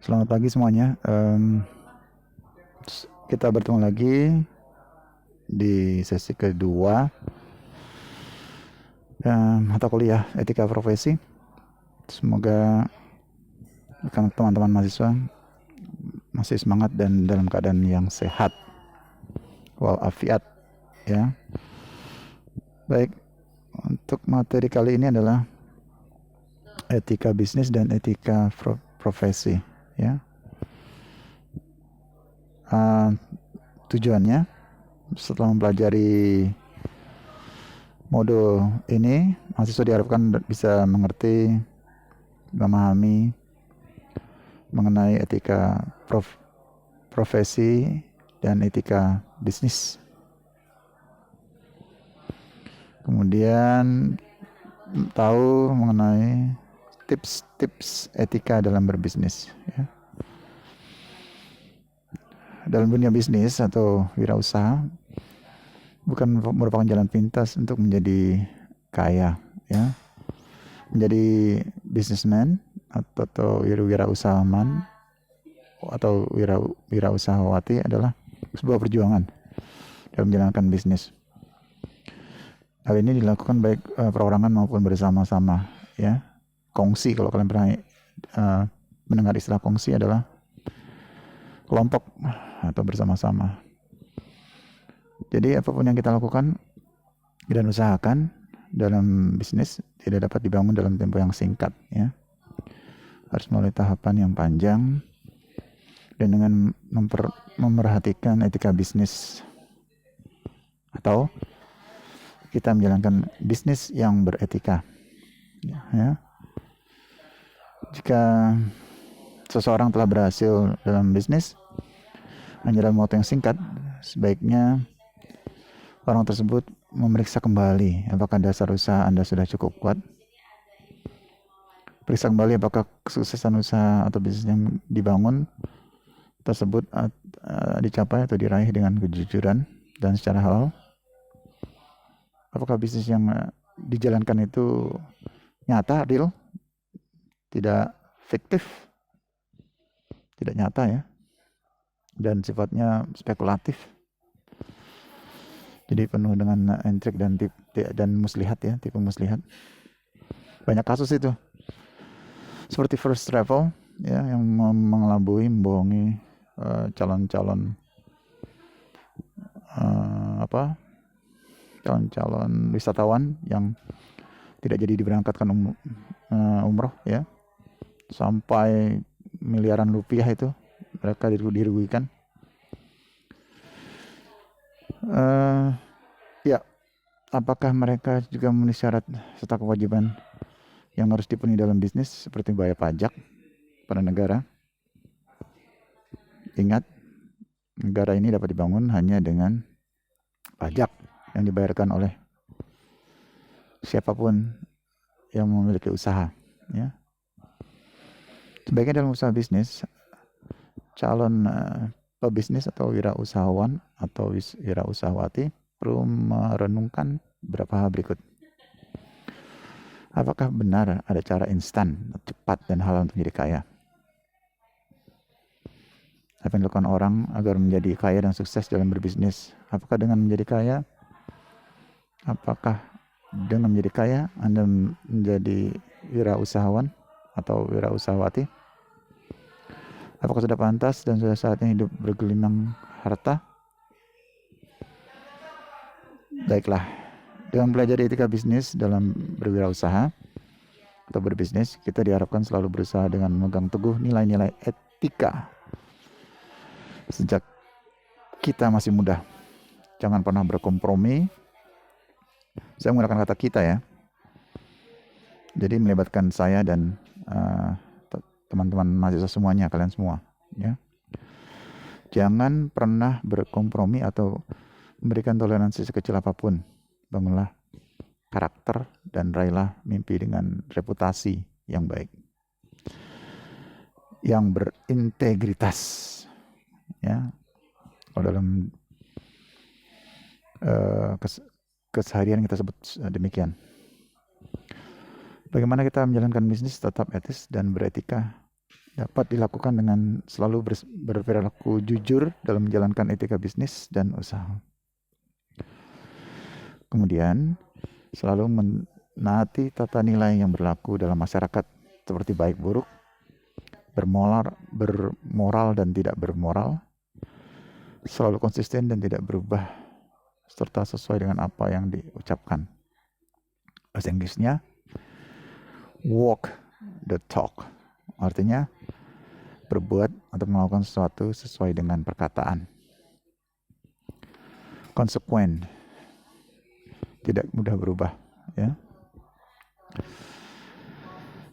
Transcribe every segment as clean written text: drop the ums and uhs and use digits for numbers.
Selamat pagi semuanya. Kita bertemu lagi di sesi kedua mata kuliah etika profesi. Semoga teman-teman mahasiswa masih semangat dan dalam keadaan yang sehat walafiat ya. Baik, untuk materi kali ini adalah etika bisnis dan etika profesi ya. Tujuannya setelah mempelajari modul ini, mahasiswa diharapkan bisa mengerti, memahami mengenai etika profesi dan etika bisnis. Kemudian tahu mengenai tips-tips etika dalam berbisnis. Ya. Dalam dunia bisnis atau wirausaha, bukan merupakan jalan pintas untuk menjadi kaya, ya. Menjadi businessman atau wirausahawan atau wirausahawati adalah sebuah perjuangan dalam menjalankan bisnis. Hal ini dilakukan baik perorangan maupun bersama-sama, ya. Kongsi, kalau kalian pernah mendengar istilah kongsi, adalah kelompok atau bersama-sama. Jadi apapun yang kita lakukan dan usahakan dalam bisnis tidak dapat dibangun dalam tempo yang singkat, ya. Harus melalui tahapan yang panjang dan dengan memerhatikan etika bisnis, atau kita menjalankan bisnis yang beretika, ya. Jika seseorang telah berhasil dalam bisnis hanya dalam waktu yang singkat, sebaiknya orang tersebut memeriksa kembali apakah dasar usaha Anda sudah cukup kuat. Periksa kembali apakah kesuksesan usaha atau bisnis yang dibangun tersebut dicapai atau diraih dengan kejujuran dan secara halal. Apakah bisnis yang dijalankan itu nyata, real, tidak fiktif, tidak nyata, ya, dan sifatnya spekulatif. Jadi penuh dengan intrik dan muslihat, ya, tipu muslihat. Banyak kasus itu. Seperti First Travel, ya, yang mengelabui, membohongi calon-calon calon-calon wisatawan yang tidak jadi diberangkatkan umroh, ya, sampai miliaran rupiah itu mereka dirugikan. Ya, apakah mereka juga memenuhi syarat serta kewajiban yang harus dipenuhi dalam bisnis seperti bayar pajak pada negara? Ingat, negara ini dapat dibangun hanya dengan pajak yang dibayarkan oleh siapapun yang memiliki usaha, ya. Sebaiknya dalam usaha bisnis, calon pebisnis atau wirausahawan atau wirausahawati perlu merenungkan beberapa hal berikut. Apakah benar ada cara instan, cepat, dan halal untuk menjadi kaya? Apa yang dilakukan orang agar menjadi kaya dan sukses dalam berbisnis? Apakah dengan menjadi kaya, apakah dengan menjadi kaya Anda menjadi wirausahawan atau wirausahawati? Apakah sudah pantas dan sudah saatnya hidup bergelimang harta? Baiklah, dengan belajar etika bisnis dalam berwirausaha atau berbisnis, kita diharapkan selalu berusaha dengan memegang teguh nilai-nilai etika sejak kita masih muda. Jangan pernah berkompromi. Saya menggunakan kata kita, ya. Jadi melibatkan saya dan teman-teman mahasiswa semuanya, kalian semua, ya. Jangan pernah berkompromi atau memberikan toleransi sekecil apapun. Bangunlah karakter dan raihlah mimpi dengan reputasi yang baik, yang berintegritas, ya. Kalau dalam keseharian kita sebut demikian. Bagaimana kita menjalankan bisnis tetap etis dan beretika dapat dilakukan dengan selalu berperilaku jujur dalam menjalankan etika bisnis dan usaha. Kemudian, selalu menaati tata nilai yang berlaku dalam masyarakat seperti baik buruk, bermoral dan tidak bermoral, selalu konsisten dan tidak berubah, serta sesuai dengan apa yang diucapkan. Bahasa Inggrisnya, walk the talk. Artinya, berbuat atau melakukan sesuatu sesuai dengan perkataan. Konsekuen, tidak mudah berubah. Ya.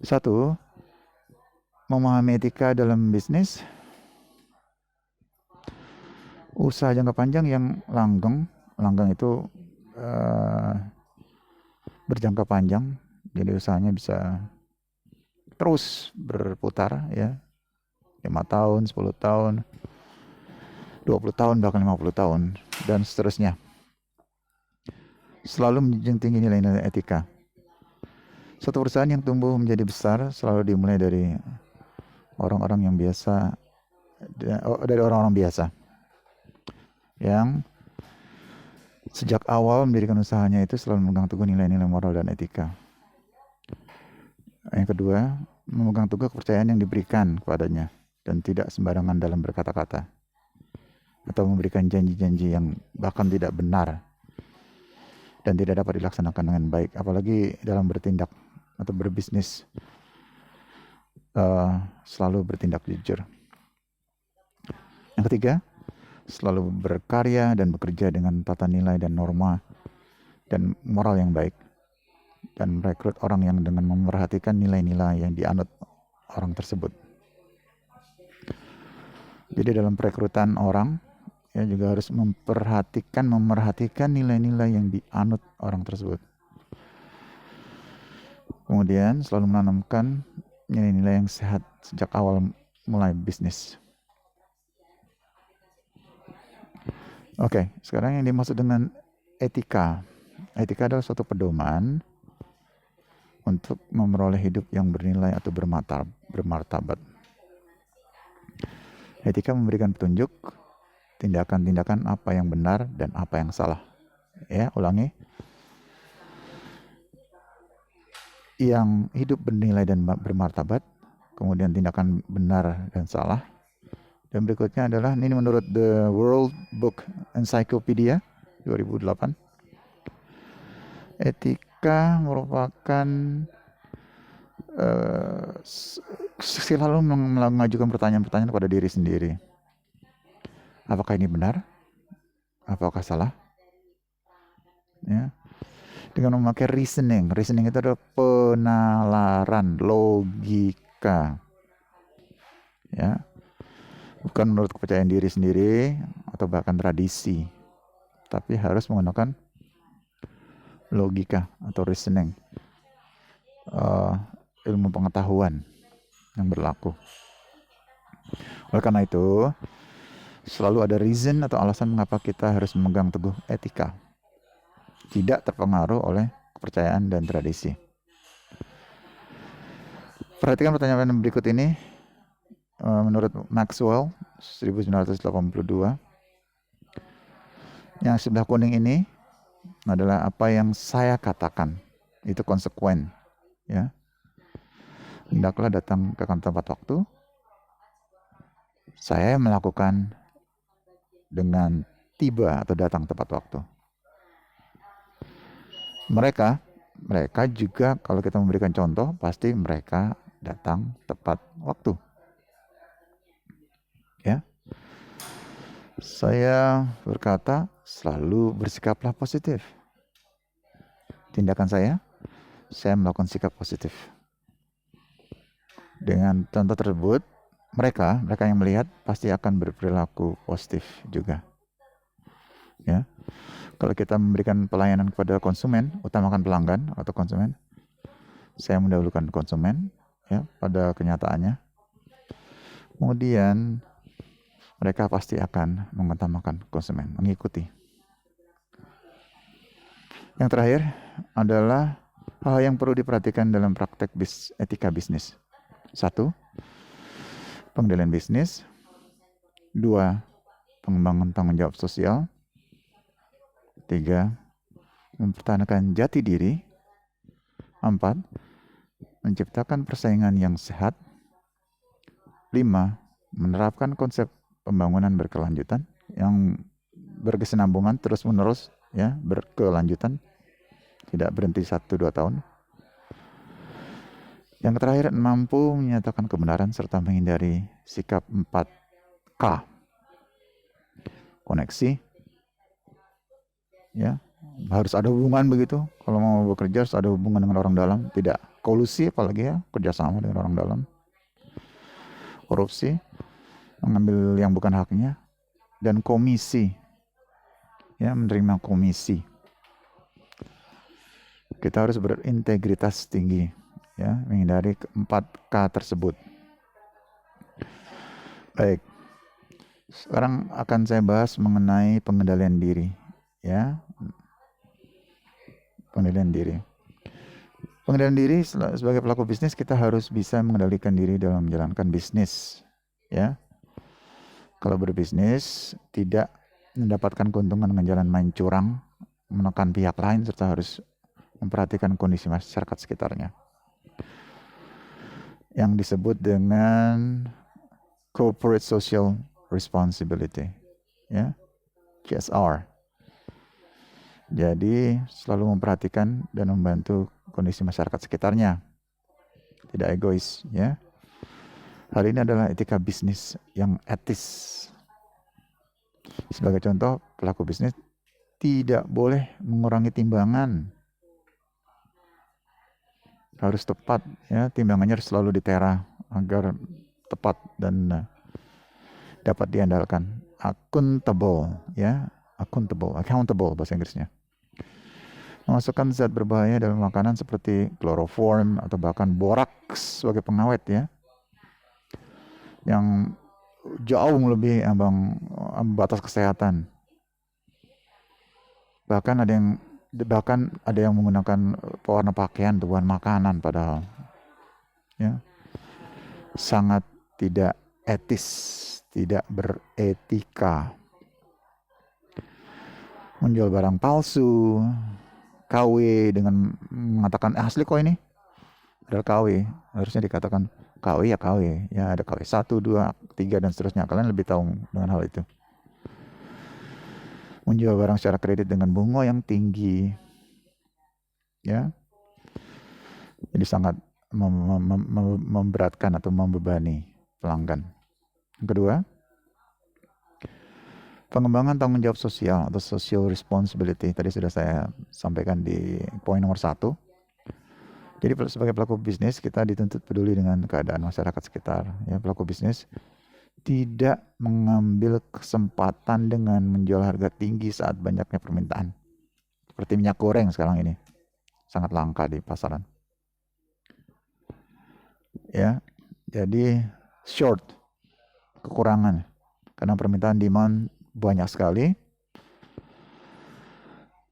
1. Memahami etika dalam bisnis. Usaha jangka panjang yang langgeng. Langgeng itu berjangka panjang, jadi usahanya bisa terus berputar, ya, 5 tahun, 10 tahun, 20 tahun, bahkan 50 tahun, dan seterusnya. Selalu menjunjung tinggi nilai-nilai etika. Suatu perusahaan yang tumbuh menjadi besar selalu dimulai dari orang-orang yang biasa, dari orang-orang biasa yang sejak awal mendirikan usahanya itu selalu memegang teguh nilai-nilai moral dan etika. Yang kedua, memegang teguh kepercayaan yang diberikan kepadanya dan tidak sembarangan dalam berkata-kata atau memberikan janji-janji yang bahkan tidak benar dan tidak dapat dilaksanakan dengan baik, apalagi dalam bertindak atau berbisnis. Selalu bertindak jujur. Yang ketiga, selalu berkarya dan bekerja dengan tata nilai dan norma dan moral yang baik, dan merekrut orang yang dengan memerhatikan nilai-nilai yang dianut orang tersebut. Jadi dalam perekrutan orang, ya juga harus memerhatikan nilai-nilai yang dianut orang tersebut. Kemudian selalu menanamkan nilai-nilai yang sehat sejak awal mulai bisnis. Oke, sekarang yang dimaksud dengan etika. Etika adalah suatu pedoman untuk memperoleh hidup yang bernilai atau bermartabat. Etika memberikan petunjuk tindakan-tindakan apa yang benar dan apa yang salah. Ya, ulangi. Yang hidup bernilai dan bermartabat, kemudian tindakan benar dan salah. Dan berikutnya adalah, ini menurut The World Book Encyclopedia 2008. Etika merupakan selalu mengajukan pertanyaan-pertanyaan kepada diri sendiri. Apakah ini benar? Apakah salah? Ya. Dengan memakai reasoning. Reasoning itu adalah penalaran, logika. Ya. Bukan menurut kepercayaan diri sendiri atau bahkan tradisi, tapi harus menggunakan logika atau reasoning, ilmu pengetahuan yang berlaku. Oleh karena itu, selalu ada reason atau alasan mengapa kita harus memegang teguh etika, tidak terpengaruh oleh kepercayaan dan tradisi. Perhatikan pertanyaan berikut ini. Menurut Maxwell 1982, yang sebelah kuning ini adalah apa yang saya katakan, itu konsekuen, ya. Hendaklah datang ke kantor tepat waktu. Saya melakukan dengan tiba atau datang tepat waktu. Mereka juga, kalau kita memberikan contoh, pasti mereka datang tepat waktu. Ya. Saya berkata, selalu bersikaplah positif. Tindakan saya melakukan sikap positif. Dengan contoh tersebut, mereka yang melihat pasti akan berperilaku positif juga. Ya. Kalau kita memberikan pelayanan kepada konsumen, utamakan pelanggan atau konsumen. Saya mendahulukan konsumen, ya, pada kenyataannya. Kemudian mereka pasti akan mengutamakan konsumen, mengikuti. Yang terakhir adalah hal yang perlu diperhatikan dalam praktek etika bisnis. 1. pengendalian bisnis. 2. Pengembangan tanggung jawab sosial. 3. Mempertahankan jati diri. 4. Menciptakan persaingan yang sehat. 5. Menerapkan konsep pembangunan berkelanjutan yang berkesinambungan terus-menerus, ya, berkelanjutan, tidak berhenti 1-2 tahun. Yang terakhir, mampu menyatakan kebenaran serta menghindari sikap 4K. Koneksi, ya, harus ada hubungan begitu. Kalau mau bekerja harus ada hubungan dengan orang dalam, tidak kolusi apalagi ya, kerjasama dengan orang dalam. Korupsi, mengambil yang bukan haknya. Dan komisi, ya, menerima komisi. Kita harus berintegritas tinggi, ya, menghindari 4K tersebut. Baik, sekarang akan saya bahas mengenai pengendalian diri, ya. Pengendalian diri. Pengendalian diri sebagai pelaku bisnis, kita harus bisa mengendalikan diri dalam menjalankan bisnis, ya. Kalau berbisnis tidak mendapatkan keuntungan dengan jalan main curang, menekan pihak lain, serta harus memperhatikan kondisi masyarakat sekitarnya, yang disebut dengan corporate social responsibility, ya, CSR. Jadi selalu memperhatikan dan membantu kondisi masyarakat sekitarnya, tidak egois, ya. Hal ini adalah etika bisnis yang etis. Sebagai contoh, pelaku bisnis tidak boleh mengurangi timbangan. Harus tepat, ya, timbangannya harus selalu ditera agar tepat dan dapat diandalkan. Accountable, ya, accountable bahasa Inggrisnya. Memasukkan zat berbahaya dalam makanan seperti kloroform atau bahkan boraks sebagai pengawet, ya, yang jauh lebih ambang batas kesehatan. Bahkan ada yang menggunakan pewarna pakaian untuk bahan makanan, padahal, ya, sangat tidak etis, tidak beretika. Menjual barang palsu, KW, dengan mengatakan asli kok ini, padahal KW. Harusnya dikatakan KW ya KW, ya, ada KW 1, 2, 3 dan seterusnya. Kalian lebih tahu dengan hal itu. Menjual barang secara kredit dengan bunga yang tinggi, ya, jadi sangat memberatkan atau membebani pelanggan. Yang kedua, pengembangan tanggung jawab sosial atau social responsibility. Tadi sudah saya sampaikan di poin nomor 1. Jadi sebagai pelaku bisnis, kita dituntut peduli dengan keadaan masyarakat sekitar, ya. Pelaku bisnis tidak mengambil kesempatan dengan menjual harga tinggi saat banyaknya permintaan. Seperti minyak goreng sekarang ini, sangat langka di pasaran, ya. Jadi short, kekurangan, karena permintaan demand banyak sekali,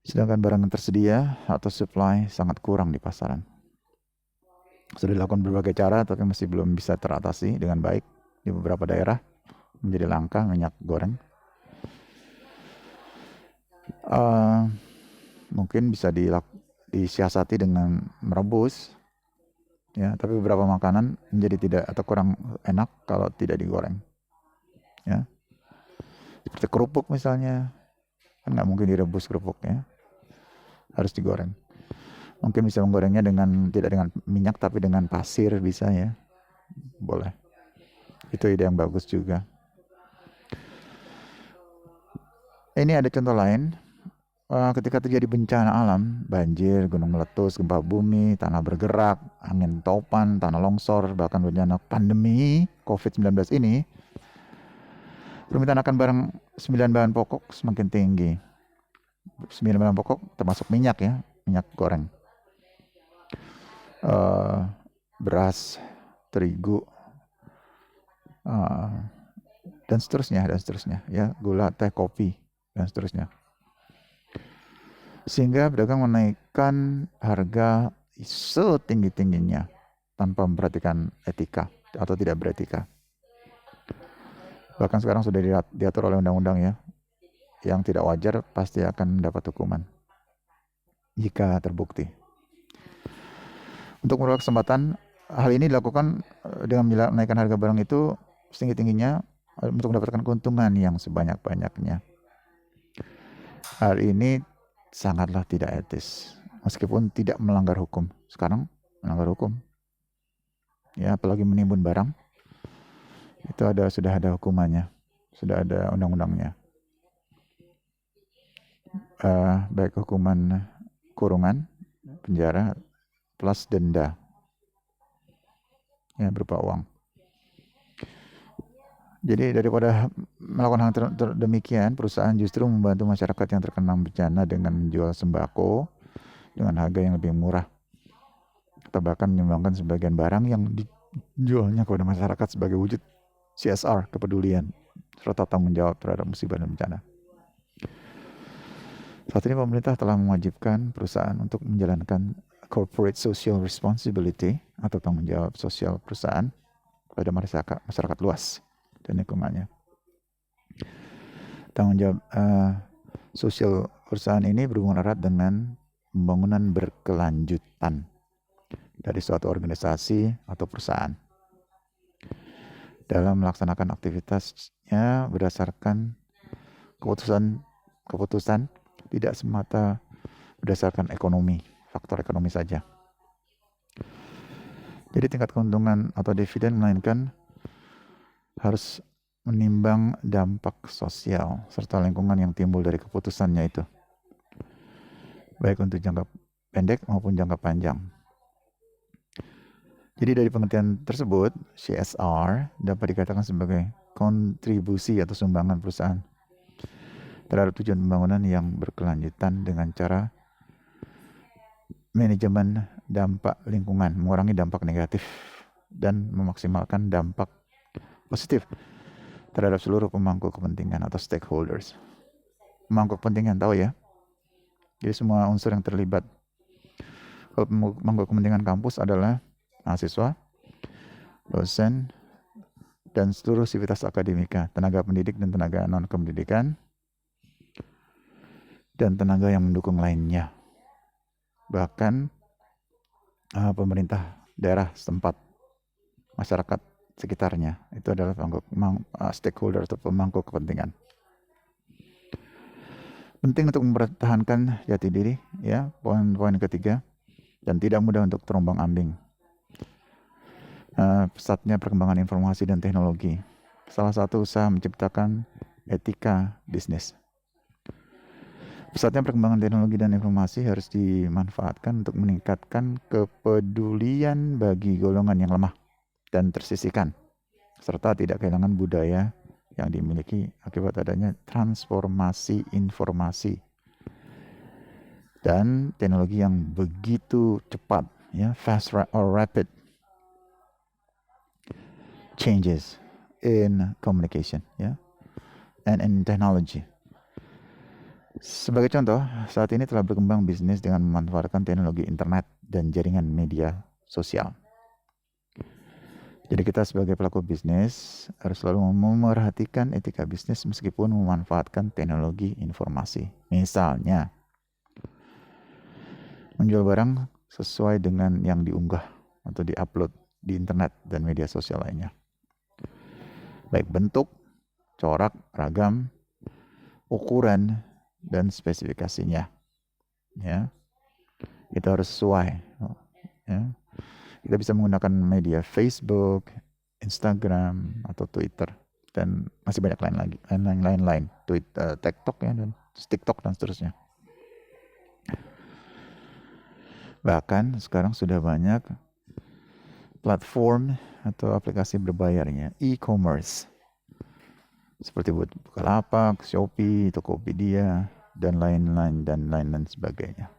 sedangkan barang yang tersedia atau supply sangat kurang di pasaran. Sudah dilakukan berbagai cara, tapi masih belum bisa teratasi dengan baik di beberapa daerah, menjadi langka minyak goreng. Mungkin bisa disiasati dengan merebus, ya, tapi beberapa makanan menjadi tidak atau kurang enak kalau tidak digoreng, ya. Seperti kerupuk misalnya, kan nggak mungkin direbus kerupuknya, harus digoreng. Mungkin bisa menggorengnya tidak dengan minyak tapi dengan pasir, bisa, ya, boleh. Itu ide yang bagus juga. Ini ada contoh lain. Ketika terjadi bencana alam, banjir, gunung meletus, gempa bumi, tanah bergerak, angin topan, tanah longsor, bahkan bencana pandemi COVID-19 ini, permintaan akan 9 bahan pokok semakin tinggi. 9 bahan pokok termasuk minyak, ya, minyak goreng, beras, terigu, dan seterusnya, ya, gula, teh, kopi, dan seterusnya. Sehingga pedagang menaikkan harga setinggi-tingginya tanpa memperhatikan etika atau tidak beretika. Bahkan sekarang sudah diatur oleh undang-undang ya. Yang tidak wajar pasti akan mendapat hukuman jika terbukti. Untuk memperoleh kesempatan, hal ini dilakukan dengan menaikkan harga barang itu setinggi-tingginya untuk mendapatkan keuntungan yang sebanyak-banyaknya. Hal ini sangatlah tidak etis, meskipun tidak melanggar hukum. Sekarang melanggar hukum. Ya, apalagi menimbun barang, itu sudah ada hukumannya, sudah ada undang-undangnya. Baik hukuman kurungan, penjara, plus denda, ya berupa uang. Jadi daripada melakukan hal demikian, perusahaan justru membantu masyarakat yang terkena bencana dengan menjual sembako dengan harga yang lebih murah, atau bahkan menyumbangkan sebagian barang yang dijualnya kepada masyarakat sebagai wujud CSR, kepedulian, serta tanggung jawab terhadap musibah dan bencana. Saat ini pemerintah telah mewajibkan perusahaan untuk menjalankan corporate social responsibility atau tanggung jawab sosial perusahaan pada masyarakat luas dan lingkungannya. Tanggung jawab sosial perusahaan ini berhubungan erat dengan pembangunan berkelanjutan dari suatu organisasi atau perusahaan dalam melaksanakan aktivitasnya berdasarkan keputusan tidak semata berdasarkan faktor ekonomi saja. Jadi tingkat keuntungan atau dividen melainkan harus menimbang dampak sosial serta lingkungan yang timbul dari keputusannya itu, baik untuk jangka pendek maupun jangka panjang. Jadi dari pengertian tersebut, CSR dapat dikatakan sebagai kontribusi atau sumbangan perusahaan terhadap tujuan pembangunan yang berkelanjutan dengan cara manajemen dampak lingkungan, mengurangi dampak negatif, dan memaksimalkan dampak positif terhadap seluruh pemangku kepentingan atau stakeholders. Pemangku kepentingan, tahu ya? Jadi semua unsur yang terlibat. Kalau pemangku kepentingan kampus adalah mahasiswa, dosen, dan seluruh sivitas akademika, tenaga pendidik dan tenaga non-kependidikan, dan tenaga yang mendukung lainnya. Bahkan pemerintah daerah setempat, masyarakat sekitarnya, itu adalah stakeholder atau pemangku kepentingan. Penting untuk mempertahankan jati diri, ya, poin ketiga, dan tidak mudah untuk terombang-ambing. Pesatnya perkembangan informasi dan teknologi. Salah satu usaha menciptakan etika bisnis. Pesatnya perkembangan teknologi dan informasi harus dimanfaatkan untuk meningkatkan kepedulian bagi golongan yang lemah dan tersisihkan, serta tidak kehilangan budaya yang dimiliki akibat adanya transformasi informasi dan teknologi yang begitu cepat, ya, fast or rapid changes in communication, ya, and in technology. Sebagai contoh, saat ini telah berkembang bisnis dengan memanfaatkan teknologi internet dan jaringan media sosial. Jadi kita sebagai pelaku bisnis harus selalu memerhatikan etika bisnis meskipun memanfaatkan teknologi informasi. Misalnya, menjual barang sesuai dengan yang diunggah atau diupload di internet dan media sosial lainnya. Baik bentuk, corak, ragam, ukuran, dan spesifikasinya, ya, itu harus sesuai, ya. Kita bisa menggunakan media Facebook, Instagram, atau Twitter, dan masih banyak lain, Twitter, TikTok, ya, dan TikTok dan seterusnya. Bahkan sekarang sudah banyak platform atau aplikasi berbayarnya, e-commerce, seperti Bukalapak, Shopee, Tokopedia, dan lain-lain sebagainya.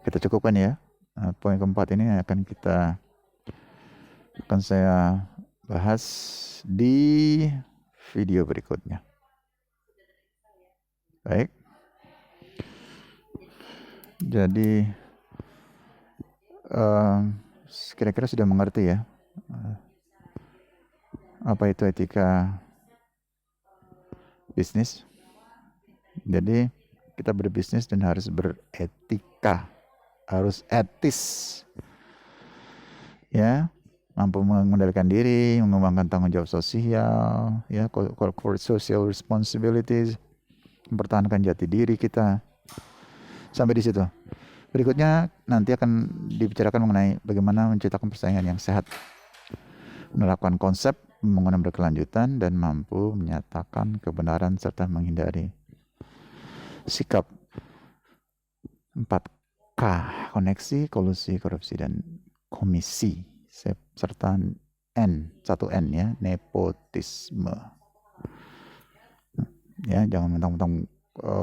Kita cukupkan ya. Poin keempat ini akan saya bahas di video berikutnya. Baik. Jadi kira-kira sudah mengerti ya Apa itu etika bisnis? Jadi kita berbisnis dan harus beretika, harus etis, ya, mampu mengendalikan diri, mengembangkan tanggung jawab sosial, ya, corporate social responsibilities, mempertahankan jati diri kita. Sampai di situ. Berikutnya nanti akan dibicarakan mengenai bagaimana menciptakan persaingan yang sehat, menerapkan konsep pembangunan berkelanjutan, dan mampu menyatakan kebenaran serta menghindari sikap 4K, koneksi, kolusi, korupsi, dan komisi, serta satu N ya, nepotisme. Ya, jangan mentang-mentang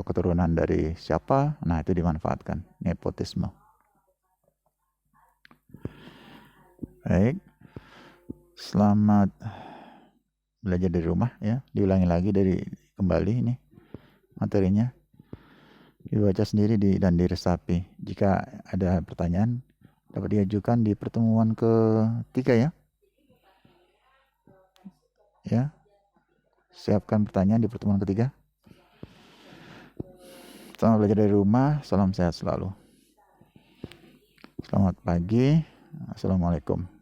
keturunan dari siapa, nah itu dimanfaatkan, nepotisme. Baik, selamat belajar dari rumah ya, diulangi lagi kembali ini materinya, dibaca sendiri dan diresapi. Jika ada pertanyaan dapat diajukan di pertemuan ketiga ya. Ya, siapkan pertanyaan di pertemuan ketiga. Selamat belajar dari rumah, salam sehat selalu. Selamat pagi, assalamualaikum.